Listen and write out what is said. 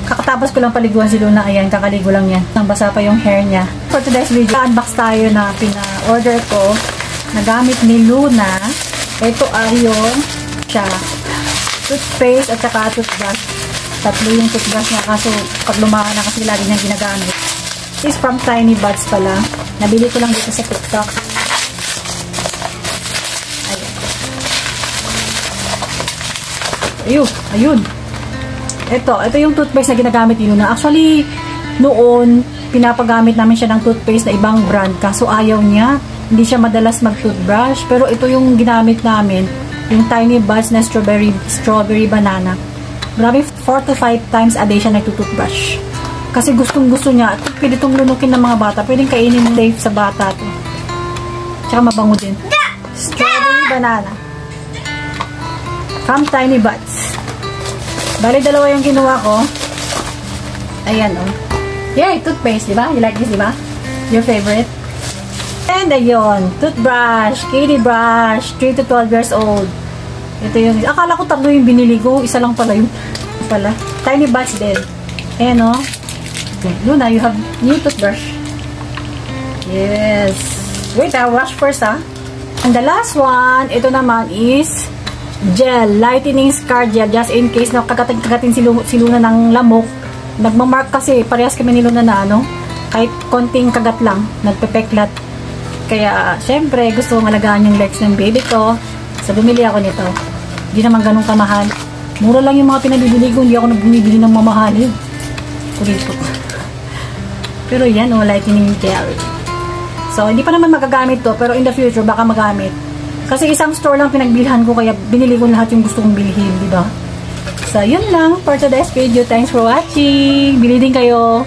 Kakatapos ko lang paliguan si Luna. Ayan, kakaligo lang yan. Nabasa pa yung hair niya. For today's video, unbox tayo na pina-order ko. Nagamit ni Luna. Ito ay yung toothpaste at saka toothbrush. Tatlo yung toothbrush niya. Kaso, pag lumahan na kasi lagi niyang ginagamit. This is from Tiny Buds pala. Nabili ko lang dito sa TikTok. Ayun. Ito yung toothpaste na ginagamit ni Luna. Actually, noon, pinapagamit namin siya ng toothpaste na ibang brand. Kaso ayaw niya. Hindi siya madalas mag-toothbrush. Pero ito yung ginamit namin. Yung Tiny Buds na strawberry banana. Grabe, 4 to 5 times a day siya nagtutoothbrush. Kasi gustong-gusto niya. At pwede itong lunukin ng mga bata. Pwedeng kainin safe sa bata to. Tsaka mabango din. Strawberry banana. From Tiny Buds. Bali, dalawa yung kinuha ko. Ayan, oh. Yay, toothpaste, diba? You like this, diba? Your favorite? And ayun, toothbrush, kitty brush, 3 to 12 years old. Ito yung, akala ko tatlo yung binili ko. Isa lang pala yung, Tiny Buds din. Ayan, oh. Okay, Luna, you have new toothbrush. Yes. Wait, I'll wash first, ah. And the last one, ito naman is gel, lightening scar gel, just in case na kagatin si Luna ng lamok. Nagmamark kasi, parehas kami ni Luna na kahit konting kagat lang, nagpepeklat. Kaya, syempre, gusto kong alagaan yung legs ng baby ko. So, bumili ako nito. Hindi naman ganun kamahal. Mura lang yung mga pinabibili ko, hindi ako bumibili ng mamahalin. Kurito ko. Pero yan, lightening gel. So, hindi pa naman magagamit to, pero in the future, baka magamit. Kasi isang store lang pinagbilhan ko, kaya binili ko lahat yung gusto kong bilhin, di ba? So, yun lang for today's video. Thanks for watching. Bili din kayo.